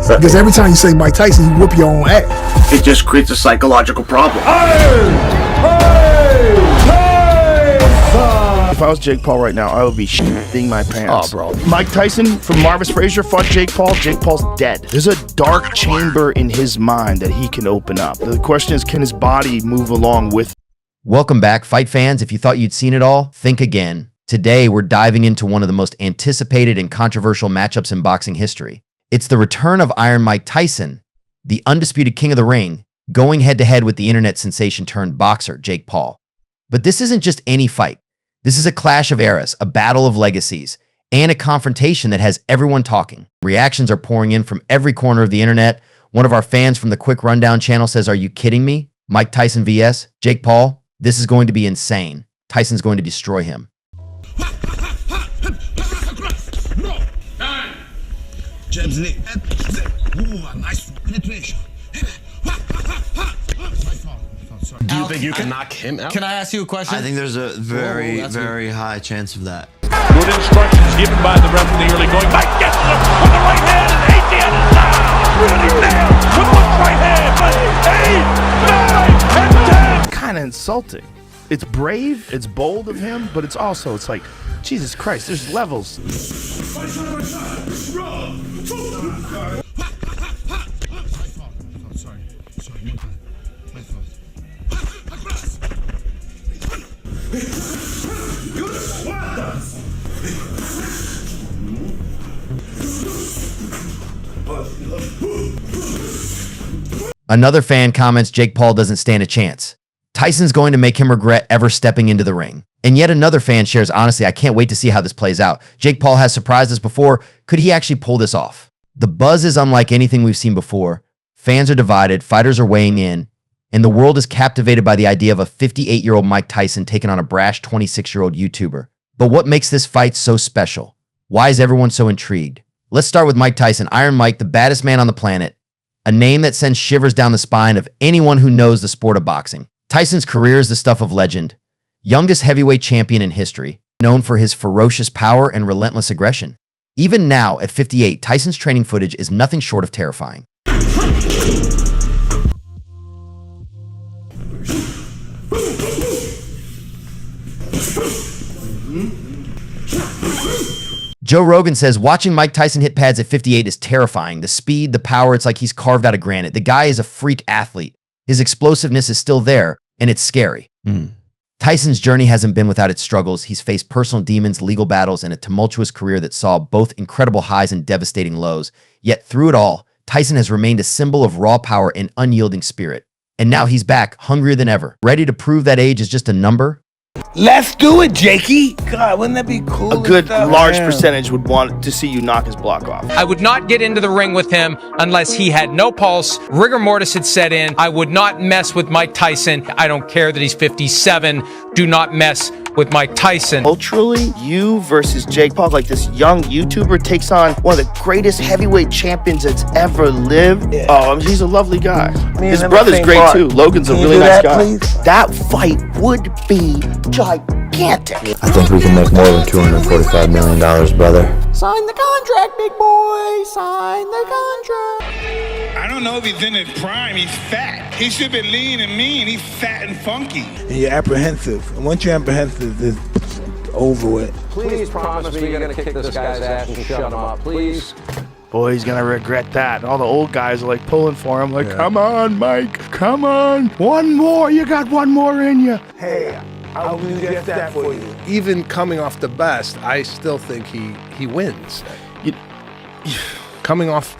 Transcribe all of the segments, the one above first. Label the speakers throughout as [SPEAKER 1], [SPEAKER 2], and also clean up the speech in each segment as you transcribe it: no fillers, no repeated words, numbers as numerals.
[SPEAKER 1] Because every time you say Mike Tyson, you whoop your own ass.
[SPEAKER 2] It just creates a psychological problem.
[SPEAKER 3] If I was Jake Paul right now, I would be shitting my pants.
[SPEAKER 2] Oh, bro.
[SPEAKER 3] Mike Tyson from Marvis Frazier fought Jake Paul. Jake Paul's dead. There's a dark chamber in his mind that he can open up. The question is, can his body move along with?
[SPEAKER 4] Welcome back, fight fans. If you thought you'd seen it all, think again. Today, we're diving into one of the most anticipated and controversial matchups in boxing history. It's the return of Iron Mike Tyson, the undisputed king of the ring, going head-to-head with the internet sensation turned boxer, Jake Paul. But this isn't just any fight. This is a clash of eras, a battle of legacies, and a confrontation that has everyone talking. Reactions are pouring in from every corner of the internet. One of our fans from the Quick Rundown channel says, "Are you kidding me? Mike Tyson vs. Jake Paul? This is going to be insane. Tyson's going to destroy him."
[SPEAKER 5] Nice penetration.
[SPEAKER 6] Do you think you can knock him out?
[SPEAKER 5] Can I ask you a question?
[SPEAKER 7] I think there's a very high chance of that.
[SPEAKER 8] Good instructions given by the referee early going. Mike gets him with the right hand and 8 and down. Really nailed with one right hand. But 8, 9, and 10.
[SPEAKER 3] Kind of insulting. It's brave, it's bold of him, but it's also, it's like, Jesus Christ, there's levels.
[SPEAKER 4] Another fan comments Jake Paul doesn't stand a chance. Tyson's going to make him regret ever stepping into the ring. And yet another fan shares, "Honestly, I can't wait to see how this plays out. Jake Paul has surprised us before. Could he actually pull this off?" The buzz is unlike anything we've seen before. Fans are divided, fighters are weighing in, and the world is captivated by the idea of a 58-year-old Mike Tyson taking on a brash 26-year-old YouTuber. But what makes this fight so special? Why is everyone so intrigued? Let's start with Mike Tyson, Iron Mike, the baddest man on the planet, a name that sends shivers down the spine of anyone who knows the sport of boxing. Tyson's career is the stuff of legend. Youngest heavyweight champion in history, known for his ferocious power and relentless aggression. Even now, at 58, Tyson's training footage is nothing short of terrifying. Joe Rogan says watching Mike Tyson hit pads at 58 is terrifying. The speed, the power, it's like he's carved out of granite. The guy is a freak athlete. His explosiveness is still there, and it's scary. Tyson's journey hasn't been without its struggles. He's faced personal demons, legal battles, and a tumultuous career that saw both incredible highs and devastating lows. Yet through it all, Tyson has remained a symbol of raw power and unyielding spirit. And now he's back, hungrier than ever, ready to prove that age is just a number.
[SPEAKER 5] Let's do it, Jakey. God, wouldn't that be cool?
[SPEAKER 3] A good large percentage would want to see you knock his block off.
[SPEAKER 9] I would not get into the ring with him unless he had no pulse. Rigor mortis had set in. I would not mess with Mike Tyson. I don't care that he's 57. Do not mess with Mike Tyson.
[SPEAKER 3] Culturally, you versus Jake Paul, like this young YouTuber takes on one of the greatest heavyweight champions that's ever lived.
[SPEAKER 5] Yeah.
[SPEAKER 3] Oh, he's a lovely guy. His brother's great too. Logan's a really nice guy.
[SPEAKER 5] Please?
[SPEAKER 3] That fight would be gigantic.
[SPEAKER 10] I think we can make more than $245 million, brother.
[SPEAKER 5] Sign the contract, big boy. Sign the contract.
[SPEAKER 11] I don't know if he's in his prime. He's fat. He should be lean and mean. He's fat and funky.
[SPEAKER 5] And you're apprehensive. And once you're apprehensive, it's over with.
[SPEAKER 9] Please promise me you're going to kick this guy's ass and shut him up, please.
[SPEAKER 3] Boy, he's gonna regret that. All the old guys are like pulling for him, like, come on, Mike, come on. One more, you got one more in you.
[SPEAKER 5] Hey, I'll do just that for you.
[SPEAKER 6] Even coming off the best, I still think he wins. Coming off,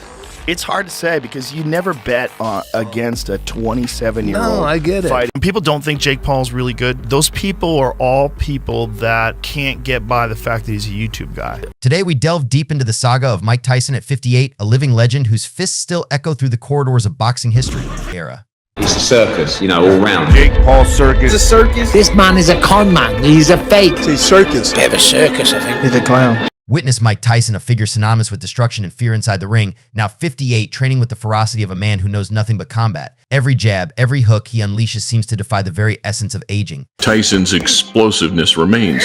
[SPEAKER 3] it's hard to say because you never bet against a 27-year-old.
[SPEAKER 6] No, I get it.
[SPEAKER 3] Fight. People don't think Jake Paul's really good. Those people are all people that can't get by the fact that he's a YouTube guy.
[SPEAKER 4] Today, we delve deep into the saga of Mike Tyson at 58, a living legend whose fists still echo through the corridors of boxing history era.
[SPEAKER 12] It's a circus, you know, all round.
[SPEAKER 3] Jake Paul circus.
[SPEAKER 5] It's a circus.
[SPEAKER 13] This man is a con man. He's a fake.
[SPEAKER 5] It's a circus.
[SPEAKER 13] Bit of a circus, I think.
[SPEAKER 5] He's a clown.
[SPEAKER 4] Witness Mike Tyson, a figure synonymous with destruction and fear inside the ring, now 58, training with the ferocity of a man who knows nothing but combat. Every jab, every hook he unleashes seems to defy the very essence of aging.
[SPEAKER 13] Tyson's explosiveness remains.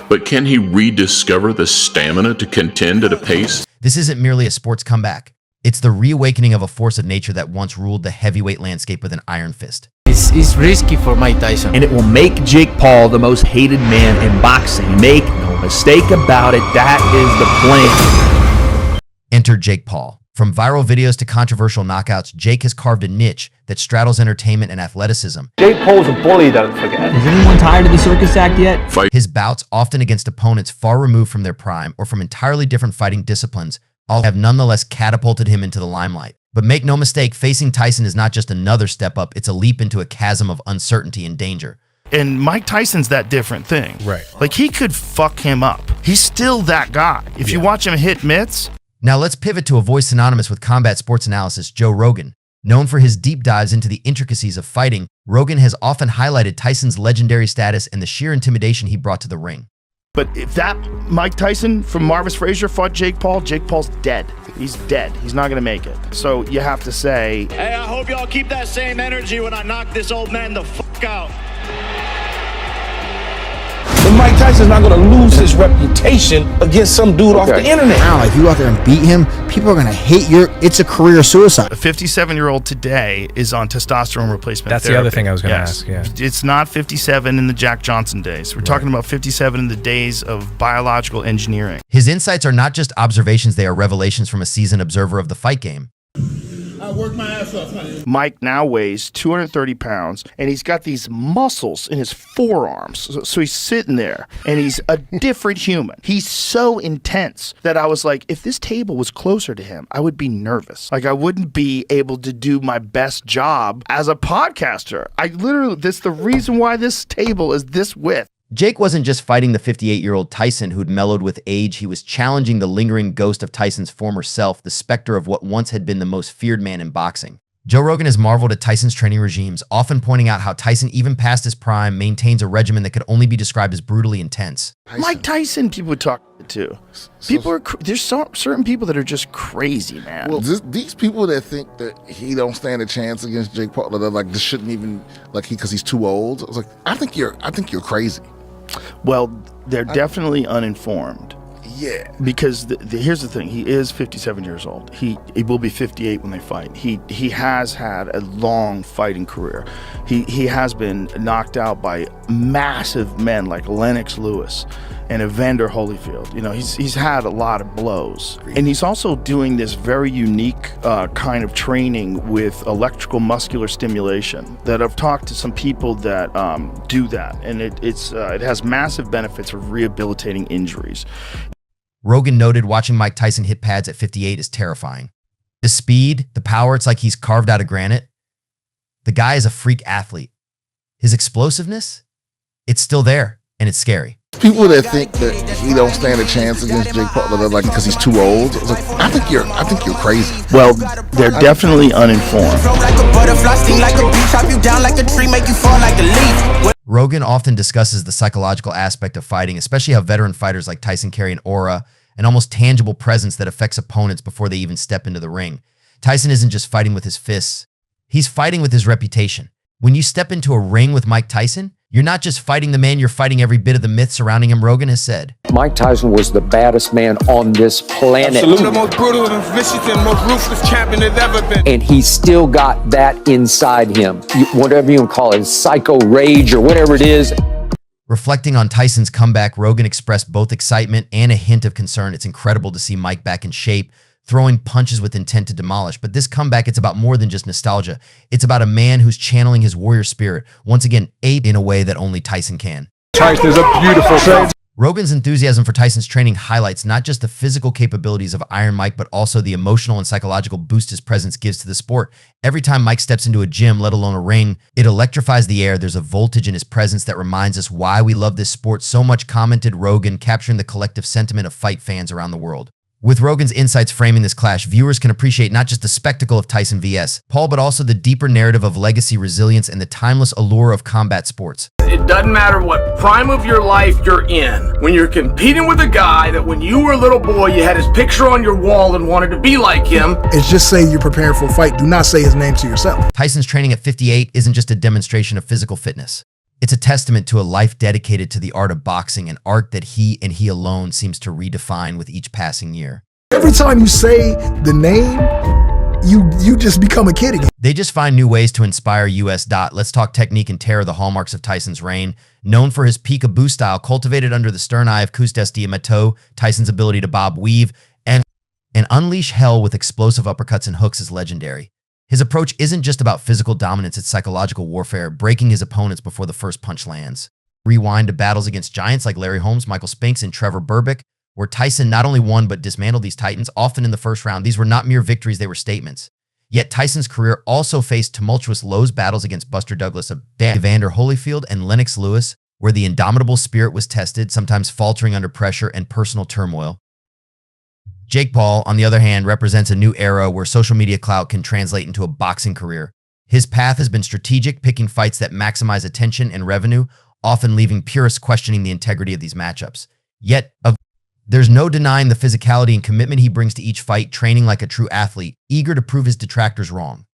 [SPEAKER 13] But can he rediscover the stamina to contend at a pace?
[SPEAKER 4] This isn't merely a sports comeback. It's the reawakening of a force of nature that once ruled the heavyweight landscape with an iron fist.
[SPEAKER 14] It's risky for Mike Tyson.
[SPEAKER 2] And it will make Jake Paul the most hated man in boxing. Make no mistake about it, that is the plan.
[SPEAKER 4] Enter Jake Paul. From viral videos to controversial knockouts, Jake has carved a niche that straddles entertainment and athleticism.
[SPEAKER 2] Jake Paul's a bully, don't forget.
[SPEAKER 14] Is anyone tired of the circus act yet?
[SPEAKER 4] His bouts, often against opponents far removed from their prime or from entirely different fighting disciplines, all have nonetheless catapulted him into the limelight. But make no mistake, facing Tyson is not just another step up, it's a leap into a chasm of uncertainty and danger.
[SPEAKER 3] And Mike Tyson's that different thing.
[SPEAKER 6] Right.
[SPEAKER 3] Like, he could fuck him up. He's still that guy. If you watch him hit mitts.
[SPEAKER 4] Now let's pivot to a voice synonymous with combat sports analysis, Joe Rogan. Known for his deep dives into the intricacies of fighting, Rogan has often highlighted Tyson's legendary status and the sheer intimidation he brought to the ring.
[SPEAKER 3] But if that Mike Tyson from Marvis Frazier fought Jake Paul's dead. He's dead. He's not going to make it. So you have to say,
[SPEAKER 8] Hey, I hope y'all keep that same energy when I knock this old man the fuck out.
[SPEAKER 2] And Mike Tyson's not going to lose his reputation against some dude off the internet.
[SPEAKER 1] Now, if you go out there and beat him, people are going to hate it's a career suicide.
[SPEAKER 3] a 57-year-old today is on testosterone replacement
[SPEAKER 15] That's
[SPEAKER 3] therapy.
[SPEAKER 15] the other thing I was going to ask, yeah.
[SPEAKER 3] It's not 57 in the Jack Johnson days. We're talking about 57 in the days of biological engineering.
[SPEAKER 4] His insights are not just observations, they are revelations from a seasoned observer of the fight game.
[SPEAKER 11] I work my ass off, honey.
[SPEAKER 3] Mike now weighs 230 pounds, and he's got these muscles in his forearms. So he's sitting there, and he's a different human. He's so intense that I was like, if this table was closer to him, I would be nervous. Like, I wouldn't be able to do my best job as a podcaster. That's the reason why this table is this width.
[SPEAKER 4] Jake wasn't just fighting the 58-year-old Tyson who'd mellowed with age, he was challenging the lingering ghost of Tyson's former self, the specter of what once had been the most feared man in boxing. Joe Rogan has marveled at Tyson's training regimes, often pointing out how Tyson, even past his prime, maintains a regimen that could only be described as brutally intense.
[SPEAKER 3] Mike Tyson, people would talk to. There's certain people that are just crazy, man.
[SPEAKER 16] Well, these people that think that he don't stand a chance against Jake Paul, they're like, this shouldn't even, like, because he's too old. I was like, I think you're crazy.
[SPEAKER 3] Well, they're definitely uninformed.
[SPEAKER 16] Yeah.
[SPEAKER 3] Because here's the thing. He is 57 years old. He will be 58 when they fight. He has had a long fighting career. He has been knocked out by massive men like Lennox Lewis and Evander Holyfield. You know, he's had a lot of blows. And he's also doing this very unique kind of training with electrical muscular stimulation that I've talked to some people that do that. And it has massive benefits of rehabilitating injuries.
[SPEAKER 4] Rogan noted watching Mike Tyson hit pads at 58 is terrifying. The speed, the power, it's like he's carved out of granite. The guy is a freak athlete. His explosiveness, it's still there, and it's scary.
[SPEAKER 16] People that think that he don't stand a chance against Jake Paul, they're like, because he's too old. I was like, I think you're crazy.
[SPEAKER 3] Well, they're definitely uninformed.
[SPEAKER 4] Rogan often discusses the psychological aspect of fighting, especially how veteran fighters like Tyson carry an aura, an almost tangible presence that affects opponents before they even step into the ring. Tyson isn't just fighting with his fists, he's fighting with his reputation. When you step into a ring with Mike Tyson, you're not just fighting the man, you're fighting every bit of the myth surrounding him, Rogan has said.
[SPEAKER 17] Mike Tyson was the baddest man on this planet.
[SPEAKER 11] Absolutely. The most brutal and vicious and most ruthless champion there's ever been.
[SPEAKER 17] And he's still got that inside him. Whatever you want to call it, psycho rage or whatever it is.
[SPEAKER 4] Reflecting on Tyson's comeback, Rogan expressed both excitement and a hint of concern. It's incredible to see Mike back in shape, throwing punches with intent to demolish. But this comeback, it's about more than just nostalgia. It's about a man who's channeling his warrior spirit, once again, ape in a way that only Tyson can.
[SPEAKER 15] Tyson is a beautiful fight.
[SPEAKER 4] Rogan's enthusiasm for Tyson's training highlights not just the physical capabilities of Iron Mike, but also the emotional and psychological boost his presence gives to the sport. Every time Mike steps into a gym, let alone a ring, it electrifies the air. There's a voltage in his presence that reminds us why we love this sport so much, commented Rogan, capturing the collective sentiment of fight fans around the world. With Rogan's insights framing this clash, viewers can appreciate not just the spectacle of Tyson vs. Paul, but also the deeper narrative of legacy, resilience, and the timeless allure of combat sports.
[SPEAKER 18] it doesn't matter what prime of your life you're in. When you're competing with a guy that when you were a little boy, you had his picture on your wall and wanted to be like him.
[SPEAKER 1] It's just say you're preparing for a fight. Do not say his name to yourself.
[SPEAKER 4] Tyson's training at 58 isn't just a demonstration of physical fitness. It's a testament to a life dedicated to the art of boxing, an art that he and he alone seems to redefine with each passing year.
[SPEAKER 1] Every time you say the name, you just become a kid again.
[SPEAKER 4] They just find new ways to inspire US. Let's talk technique and terror, the hallmarks of Tyson's reign. Known for his peekaboo style, cultivated under the stern eye of Custos D'Amato, Tyson's ability to bob weave and unleash hell with explosive uppercuts and hooks is legendary. His approach isn't just about physical dominance, it's psychological warfare, breaking his opponents before the first punch lands. Rewind to battles against giants like Larry Holmes, Michael Spinks, and Trevor Berbick, where Tyson not only won but dismantled these titans, often in the first round. These were not mere victories, they were statements. Yet Tyson's career also faced tumultuous lows, battles against Buster Douglas, Evander Holyfield, and Lennox Lewis, where the indomitable spirit was tested, sometimes faltering under pressure and personal turmoil. Jake Paul, on the other hand, represents a new era where social media clout can translate into a boxing career. His path has been strategic, picking fights that maximize attention and revenue, often leaving purists questioning the integrity of these matchups. Yet, there's no denying the physicality and commitment he brings to each fight, training like a true athlete, eager to prove his detractors wrong.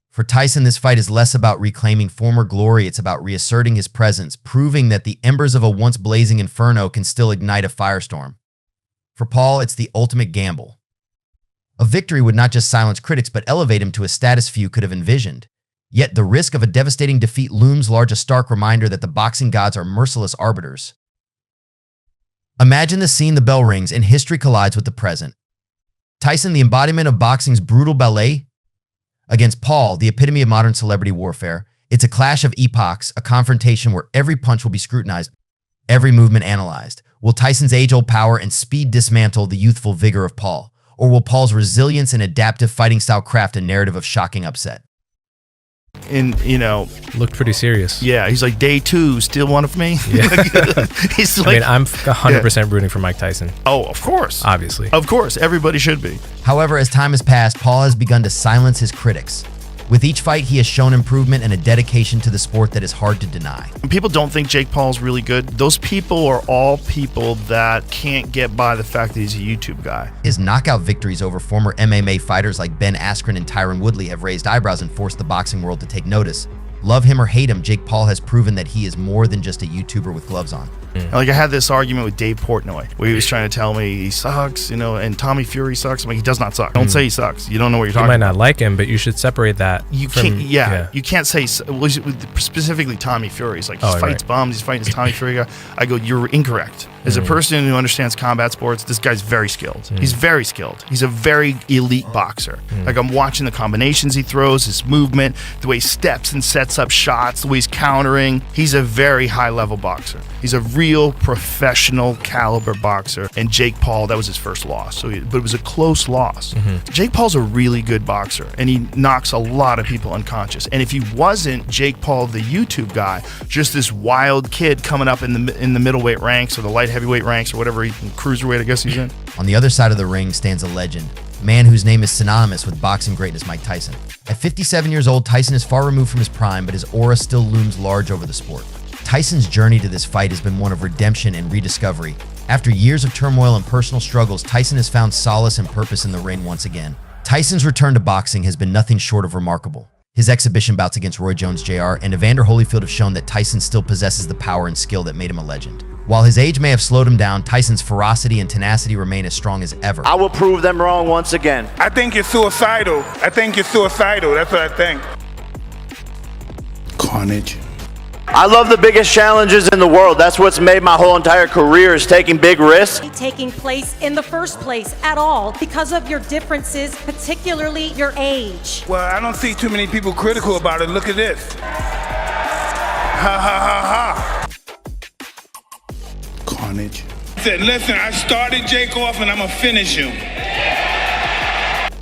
[SPEAKER 4] For Tyson, this fight is less about reclaiming former glory, it's about reasserting his presence, proving that the embers of a once blazing inferno can still ignite a firestorm. For Paul, it's the ultimate gamble. A victory would not just silence critics, but elevate him to a status few could have envisioned. Yet the risk of a devastating defeat looms large, a stark reminder that the boxing gods are merciless arbiters. Imagine the scene, the bell rings, and history collides with the present. Tyson, the embodiment of boxing's brutal ballet, against Paul, the epitome of modern celebrity warfare. It's a clash of epochs, a confrontation where every punch will be scrutinized, every movement analyzed. Will Tyson's age-old power and speed dismantle the youthful vigor of Paul? Or will Paul's resilience and adaptive fighting style craft a narrative of shocking upset?
[SPEAKER 3] And,
[SPEAKER 15] looked pretty serious.
[SPEAKER 3] Yeah, he's like, day 2, still one of me?
[SPEAKER 15] Yeah.
[SPEAKER 3] He's
[SPEAKER 15] I mean, I'm 100% rooting for Mike Tyson.
[SPEAKER 3] Oh, of course.
[SPEAKER 15] Obviously.
[SPEAKER 3] Of course, everybody should be.
[SPEAKER 4] However, as time has passed, Paul has begun to silence his critics. With each fight, he has shown improvement and a dedication to the sport that is hard to deny.
[SPEAKER 3] When people don't think Jake Paul's really good, those people are all people that can't get by the fact that he's a YouTube guy.
[SPEAKER 4] His knockout victories over former MMA fighters like Ben Askren and Tyron Woodley have raised eyebrows and forced the boxing world to take notice. Love him or hate him, Jake Paul has proven that he is more than just a YouTuber with gloves on.
[SPEAKER 3] Like, I had this argument with Dave Portnoy where he was trying to tell me he sucks, and Tommy Fury sucks. I'm like, he does not suck. Don't say he sucks. You don't know what you're talking about.
[SPEAKER 15] You might not like him, but you should separate that.
[SPEAKER 3] You can't. You can't say specifically Tommy Fury. He's like, he fights bums. He's fighting this Tommy Fury guy. I go, you're incorrect. As a person who understands combat sports, this guy's very skilled. He's very skilled. He's a very elite boxer. Like, I'm watching the combinations he throws, his movement, the way he steps and sets up shots, the way he's countering. He's a very high-level boxer. He's a real professional caliber boxer. And Jake Paul, that was his first loss. But it was a close loss. Jake Paul's a really good boxer, and he knocks a lot of people unconscious. And if he wasn't Jake Paul, the YouTube guy, just this wild kid coming up in the middleweight ranks or the light heavyweight ranks or whatever, cruiserweight, I guess he's in.
[SPEAKER 4] On the other side of the ring stands a legend, a man whose name is synonymous with boxing greatness, Mike Tyson. At 57 years old, Tyson is far removed from his prime, but his aura still looms large over the sport. Tyson's journey to this fight has been one of redemption and rediscovery. After years of turmoil and personal struggles, Tyson has found solace and purpose in the ring once again. Tyson's return to boxing has been nothing short of remarkable. His exhibition bouts against Roy Jones Jr. and Evander Holyfield have shown that Tyson still possesses the power and skill that made him a legend. While his age may have slowed him down, Tyson's ferocity and tenacity remain as strong as ever.
[SPEAKER 19] I will prove them wrong once again.
[SPEAKER 11] I think you're suicidal. That's what I think. Carnage.
[SPEAKER 19] I love the biggest challenges in the world. That's what's made my whole entire career, is taking big risks.
[SPEAKER 20] Taking place in the first place at all because of your differences, particularly your age.
[SPEAKER 11] Well, I don't see too many people critical about it. Look at this. Ha ha ha ha. Carnage. He said, listen, I started Jake off and I'm gonna finish him.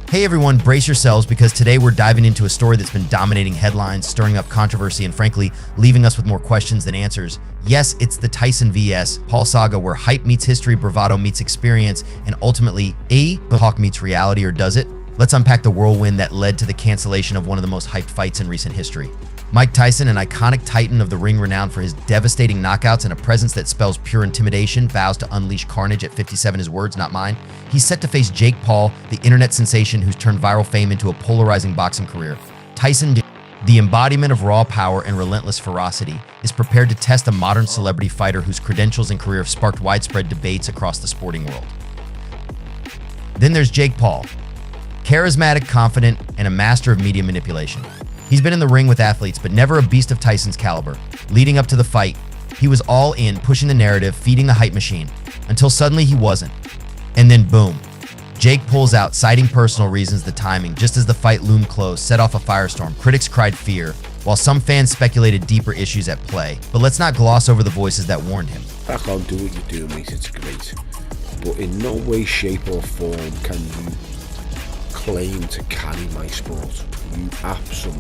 [SPEAKER 4] Hey everyone, brace yourselves because today we're diving into a story that's been dominating headlines, stirring up controversy, and frankly, leaving us with more questions than answers. Yes, it's the Tyson vs. Paul saga where hype meets history, bravado meets experience, and ultimately, the talk meets reality, or does it? Let's unpack the whirlwind that led to the cancellation of one of the most hyped fights in recent history. Mike Tyson, an iconic titan of the ring renowned for his devastating knockouts and a presence that spells pure intimidation, vows to unleash carnage at 57, his words, not mine. He's set to face Jake Paul, the internet sensation who's turned viral fame into a polarizing boxing career. Tyson, the embodiment of raw power and relentless ferocity, is prepared to test a modern celebrity fighter whose credentials and career have sparked widespread debates across the sporting world. Then there's Jake Paul, charismatic, confident, and a master of media manipulation. He's been in the ring with athletes, but never a beast of Tyson's caliber. Leading up to the fight, he was all in, pushing the narrative, feeding the hype machine, until suddenly he wasn't. And then boom, Jake pulls out, citing personal reasons. The timing, just as the fight loomed close, set off a firestorm. Critics cried fear, while some fans speculated deeper issues at play. But let's not gloss over the voices that warned him.
[SPEAKER 21] I can't do what you do, mate, it's great. But in no way, shape or form can you claim to carry my sport. You absolute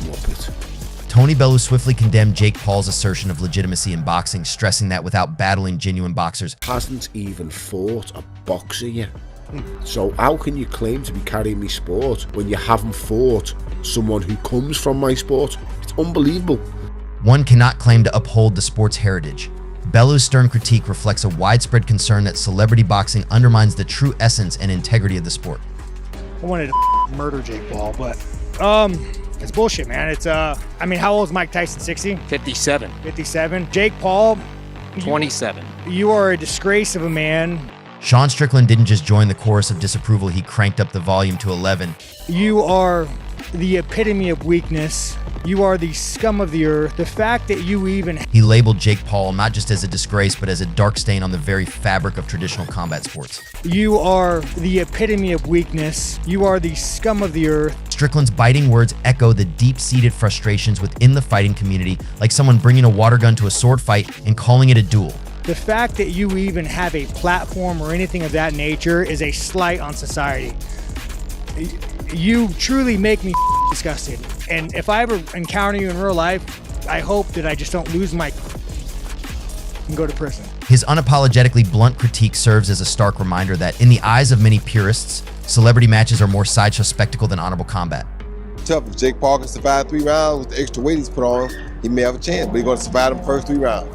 [SPEAKER 21] muppet.
[SPEAKER 4] Tony Bellew swiftly condemned Jake Paul's assertion of legitimacy in boxing, stressing that without battling genuine boxers,
[SPEAKER 21] hasn't even fought a boxer yet. So how can you claim to be carrying my sport when you haven't fought someone who comes from my sport? It's unbelievable.
[SPEAKER 4] One cannot claim to uphold the sport's heritage. Bellew's stern critique reflects a widespread concern that celebrity boxing undermines the true essence and integrity of the sport.
[SPEAKER 22] I wanted to murder Jake Paul, but it's bullshit, man. It's I mean, how old is Mike Tyson? 60?
[SPEAKER 14] 57.
[SPEAKER 22] 57. Jake Paul,
[SPEAKER 14] 27.
[SPEAKER 22] You are a disgrace of a man.
[SPEAKER 4] Sean Strickland didn't just join the chorus of disapproval, he cranked up the volume to 11.
[SPEAKER 22] You are the epitome of weakness. You are the scum of the earth. The fact that you even...
[SPEAKER 4] He labeled Jake Paul not just as a disgrace, but as a dark stain on the very fabric of traditional combat sports.
[SPEAKER 22] You are the epitome of weakness. You are the scum of the earth.
[SPEAKER 4] Strickland's biting words echo the deep-seated frustrations within the fighting community, like someone bringing a water gun to a sword fight and calling it a duel.
[SPEAKER 22] The fact that you even have a platform or anything of that nature is a slight on society. You truly make me disgusted. And if I ever encounter you in real life, I hope that I just don't lose my and go to prison.
[SPEAKER 4] His unapologetically blunt critique serves as a stark reminder that, in the eyes of many purists, celebrity matches are more sideshow spectacle than honorable combat.
[SPEAKER 23] Tough. If Jake Paul can survive 3 rounds with the extra weight he's put on, he may have a chance, but he's going to survive the first 3 rounds.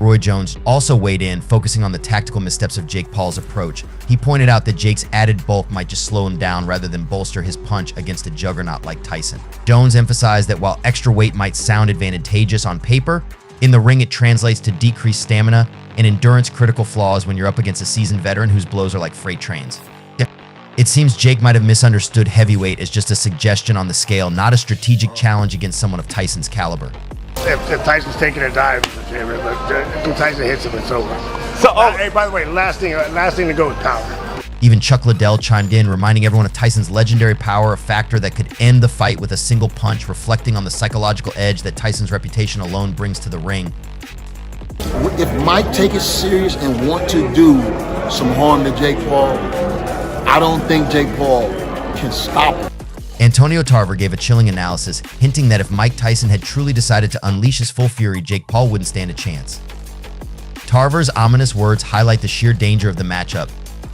[SPEAKER 4] Roy Jones also weighed in, focusing on the tactical missteps of Jake Paul's approach. He pointed out that Jake's added bulk might just slow him down rather than bolster his punch against a juggernaut like Tyson. Jones emphasized that while extra weight might sound advantageous on paper, in the ring it translates to decreased stamina and endurance-critical flaws when you're up against a seasoned veteran whose blows are like freight trains. It seems Jake might have misunderstood heavyweight as just a suggestion on the scale, not a strategic challenge against someone of Tyson's caliber.
[SPEAKER 11] If Tyson's taking a dive, if Tyson hits him, it's over. So, hey, by the way, last thing to go is power.
[SPEAKER 4] Even Chuck Liddell chimed in, reminding everyone of Tyson's legendary power, a factor that could end the fight with a single punch, reflecting on the psychological edge that Tyson's reputation alone brings to the ring.
[SPEAKER 16] If Mike take it serious and want to do some harm to Jake Paul, I don't think Jake Paul can stop him.
[SPEAKER 4] Antonio Tarver gave a chilling analysis, hinting that if Mike Tyson had truly decided to unleash his full fury, Jake Paul wouldn't stand a chance. Tarver's ominous words highlight the sheer danger of the matchup,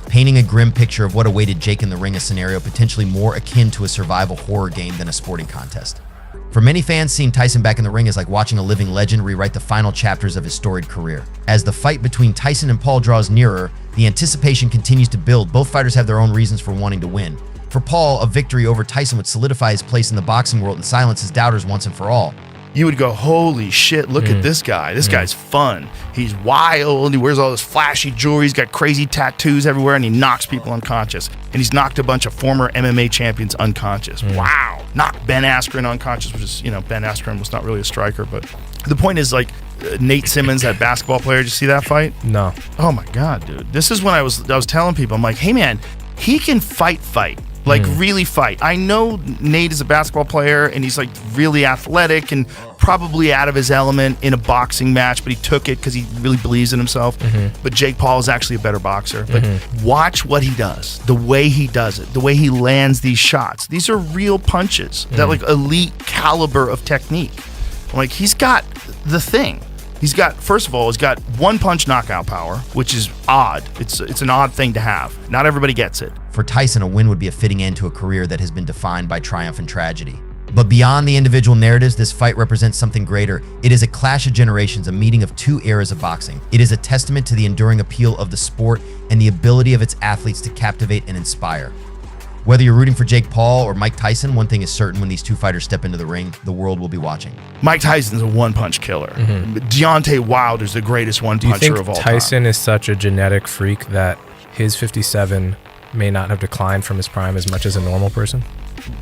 [SPEAKER 4] painting a grim picture of what awaited Jake in the ring, a scenario potentially more akin to a survival horror game than a sporting contest. For many fans, seeing Tyson back in the ring is like watching a living legend rewrite the final chapters of his storied career. As the fight between Tyson and Paul draws nearer, the anticipation continues to build. Both fighters have their own reasons for wanting to win. For Paul, a victory over Tyson would solidify his place in the boxing world and silence his doubters once and for all.
[SPEAKER 3] You would go, holy shit, look at this guy. This guy's fun. He's wild. He wears all this flashy jewelry. He's got crazy tattoos everywhere, and he knocks people unconscious. And he's knocked a bunch of former MMA champions unconscious. Wow. Knocked Ben Askren unconscious, which is, Ben Askren was not really a striker. But the point is, Nate Simmons, that basketball player, did you see that fight?
[SPEAKER 15] No.
[SPEAKER 3] Oh, my God, dude. This is when I was telling people, I'm like, hey, man, he can fight. Really fight. I know Nate is a basketball player and he's really athletic and probably out of his element in a boxing match, but he took it because he really believes in himself. But Jake Paul is actually a better boxer. But watch what he does, the way he does it, the way he lands these shots. These are real punches, that elite caliber of technique. He's got the thing. He's got one punch knockout power, which is odd. It's an odd thing to have. Not everybody gets it.
[SPEAKER 4] For Tyson, a win would be a fitting end to a career that has been defined by triumph and tragedy. But beyond the individual narratives, this fight represents something greater. It is a clash of generations, a meeting of two eras of boxing. It is a testament to the enduring appeal of the sport and the ability of its athletes to captivate and inspire. Whether you're rooting for Jake Paul or Mike Tyson, one thing is certain: when these two fighters step into the ring, the world will be watching.
[SPEAKER 3] Mike Tyson's a one-punch killer. Deontay Wilder's the greatest one-puncher of all time.
[SPEAKER 15] Tyson is such a genetic freak that his 57 may not have declined from his prime as much as a normal person?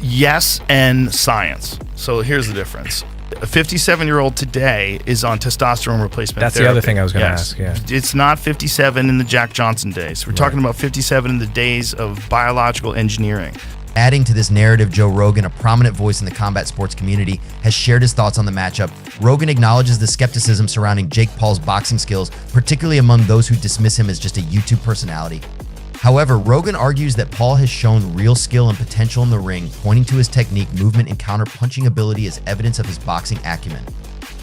[SPEAKER 3] Yes, and science. So here's the difference. A 57-year-old today is on testosterone replacement
[SPEAKER 15] That's
[SPEAKER 3] therapy.
[SPEAKER 15] the other thing I was going to ask, yeah.
[SPEAKER 3] It's not 57 in the Jack Johnson days. We're talking about 57 in the days of biological engineering.
[SPEAKER 4] Adding to this narrative, Joe Rogan, a prominent voice in the combat sports community, has shared his thoughts on the matchup. Rogan acknowledges the skepticism surrounding Jake Paul's boxing skills, particularly among those who dismiss him as just a YouTube personality. However, Rogan argues that Paul has shown real skill and potential in the ring, pointing to his technique, movement, and counter-punching ability as evidence of his boxing acumen.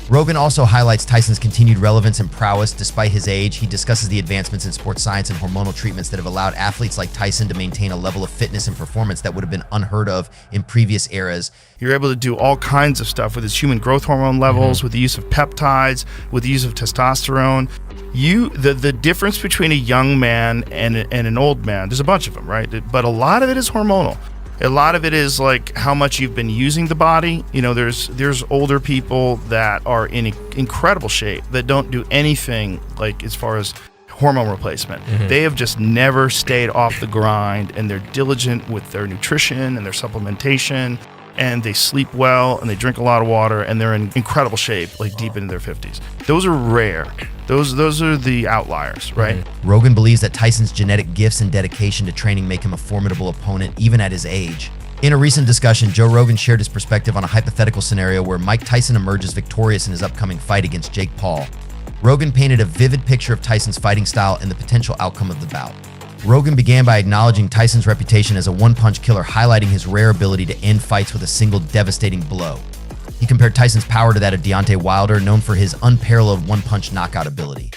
[SPEAKER 4] Rogan also highlights Tyson's continued relevance and prowess despite his age. He discusses the advancements in sports science and hormonal treatments that have allowed athletes like Tyson to maintain a level of fitness and performance that would have been unheard of in previous eras.
[SPEAKER 3] You're able to do all kinds of stuff with his human growth hormone levels, with the use of peptides, with the use of testosterone. The difference between a young man and an old man, there's a bunch of them, right? But a lot of it is hormonal. A lot of it is like how much you've been using the body. You know, there's older people that are in incredible shape that don't do anything like as far as hormone replacement. They have just never stayed off the grind, and they're diligent with their nutrition and their supplementation, and they sleep well, and they drink a lot of water, and they're in incredible shape, like deep into their 50s. Those are rare. Those are the outliers, right?
[SPEAKER 4] Rogan believes that Tyson's genetic gifts and dedication to training make him a formidable opponent, even at his age. In a recent discussion, Joe Rogan shared his perspective on a hypothetical scenario where Mike Tyson emerges victorious in his upcoming fight against Jake Paul. Rogan painted a vivid picture of Tyson's fighting style and the potential outcome of the bout. Rogan began by acknowledging Tyson's reputation as a one-punch killer, highlighting his rare ability to end fights with a single devastating blow. He compared Tyson's power to that of Deontay Wilder, known for his unparalleled one-punch knockout ability.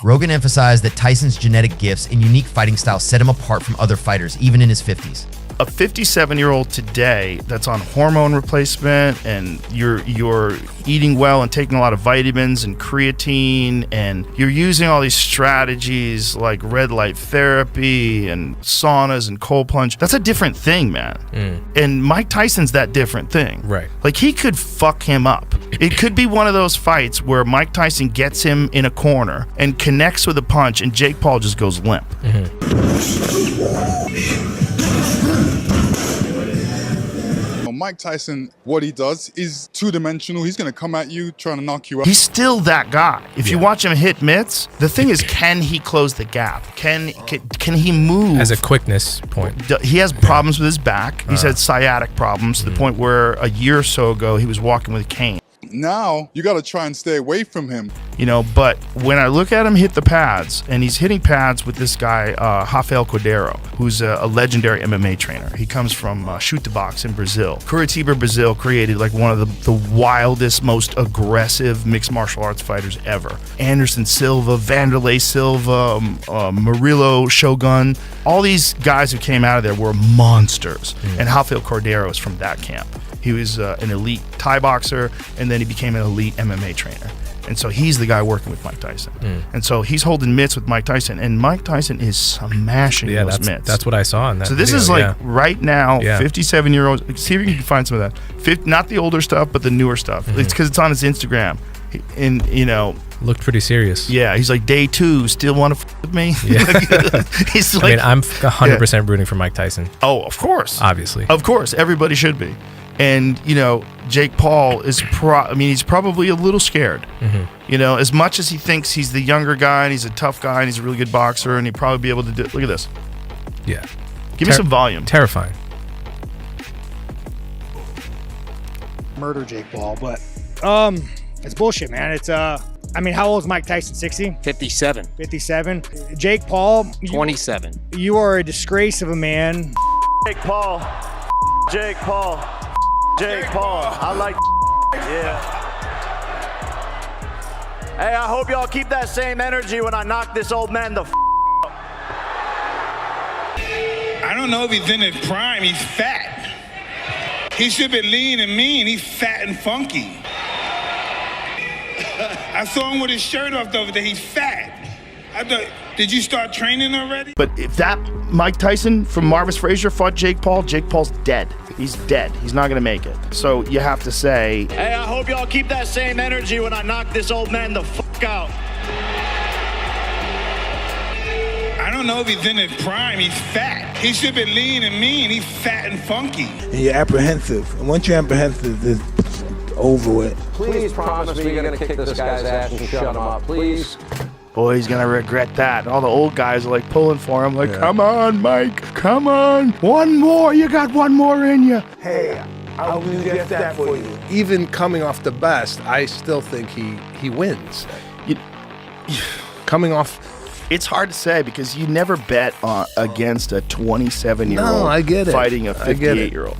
[SPEAKER 4] Rogan emphasized that Tyson's genetic gifts and unique fighting style set him apart from other fighters, even in his 50s.
[SPEAKER 3] A 57-year-old today that's on hormone replacement, and you're eating well and taking a lot of vitamins and creatine, and you're using all these strategies like red light therapy and saunas and cold plunge. That's a different thing, man. And Mike Tyson's that different thing.
[SPEAKER 15] Right.
[SPEAKER 3] Like, he could fuck him up. It could be one of those fights where Mike Tyson gets him in a corner and connects with a punch, and Jake Paul just goes limp.
[SPEAKER 7] Mike Tyson, what he does is two-dimensional. He's going to come at you, trying to knock you out.
[SPEAKER 3] He's still that guy. If you watch him hit mitts, the thing is, can he close the gap? Can he move?
[SPEAKER 15] As a quickness point.
[SPEAKER 3] He has problems with his back. He's had sciatic problems to the point where a year or so ago, he was walking with a cane.
[SPEAKER 7] Now, you got to try and stay away from him.
[SPEAKER 3] You know, but when I look at him hit the pads, and he's hitting pads with this guy, Rafael Cordeiro, who's a legendary MMA trainer. He comes from Chute Boxe in Brazil. Curitiba, Brazil created like one of the wildest, most aggressive mixed martial arts fighters ever. Anderson Silva, Vanderlei Silva, Murilo Shogun, all these guys who came out of there were monsters. And Rafael Cordeiro is from that camp. He was an elite Thai boxer, and then he became an elite MMA trainer. And so he's the guy working with Mike Tyson. And so he's holding mitts with Mike Tyson, and Mike Tyson is smashing those mitts.
[SPEAKER 15] That's what I saw in that
[SPEAKER 3] So this
[SPEAKER 15] video,
[SPEAKER 3] is like right now, 57-year-old. See if you can find some of that. Not the older stuff, but the newer stuff. It's because it's on his Instagram. And, you know,
[SPEAKER 15] looked pretty serious.
[SPEAKER 3] Yeah, he's like, day 2, still want to with me?
[SPEAKER 15] Yeah.
[SPEAKER 3] He's like,
[SPEAKER 15] I mean, I'm 100% rooting for Mike Tyson.
[SPEAKER 3] Oh, of course.
[SPEAKER 15] Obviously.
[SPEAKER 3] Of course. Everybody should be. And, you know, Jake Paul is he's probably a little scared. You know, as much as he thinks he's the younger guy and he's a tough guy and he's a really good boxer and he'd probably be able to do. Look at this.
[SPEAKER 15] Yeah.
[SPEAKER 3] Give me some volume.
[SPEAKER 15] Terrifying.
[SPEAKER 22] Murder Jake Paul, but it's bullshit, man. It's I mean, how old is Mike Tyson? 60?
[SPEAKER 14] 57.
[SPEAKER 22] 57. Jake Paul,
[SPEAKER 14] 27.
[SPEAKER 22] You are a disgrace of a man.
[SPEAKER 19] Jake Paul. Jake Paul. Jake Paul. I like yeah. Hey, I hope y'all keep that same energy when I knock this old man the
[SPEAKER 9] I don't know if he's in his prime. He's fat. He should be lean and mean. He's fat and funky. I saw him with his shirt off the other day. He's fat. I thought, did you start training already?
[SPEAKER 3] But if that Mike Tyson from Marvis Frazier fought Jake Paul's dead. He's dead. He's not going to make it. So you have to say,
[SPEAKER 19] Hey, I hope y'all keep that same energy when I knock this old man the fuck out.
[SPEAKER 9] I don't know if he's in his prime. He's fat. He should be lean and mean. He's fat and funky.
[SPEAKER 10] And you're apprehensive. And once you're apprehensive, it's over with.
[SPEAKER 14] Please promise me you're going to kick this guy's ass and shut him up, please.
[SPEAKER 3] boy, he's going to regret that. All the old guys are like pulling for him, like, come on, Mike, come on. One more. You got one more in you.
[SPEAKER 10] Hey, I'll do just that for you.
[SPEAKER 6] Even coming off the best, I still think he wins. Coming off...
[SPEAKER 3] It's hard to say because you never bet against a 27-year-old
[SPEAKER 6] No, I get it.
[SPEAKER 3] fighting a
[SPEAKER 6] I get it.
[SPEAKER 3] 58-year-old.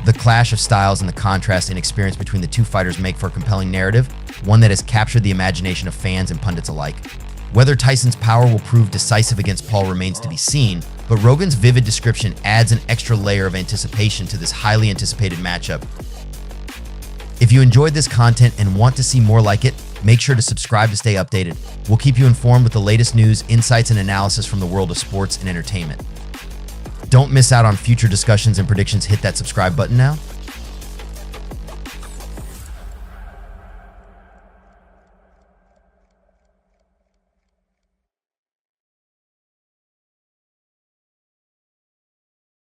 [SPEAKER 4] The clash of styles and the contrast in experience between the two fighters make for a compelling narrative, one that has captured the imagination of fans and pundits alike. Whether Tyson's power will prove decisive against Paul remains to be seen, but Rogan's vivid description adds an extra layer of anticipation to this highly anticipated matchup. If you enjoyed this content and want to see more like it, make sure to subscribe to stay updated. We'll keep you informed with the latest news, insights, and analysis from the world of sports and entertainment. Don't miss out on future discussions and predictions. Hit that subscribe button now.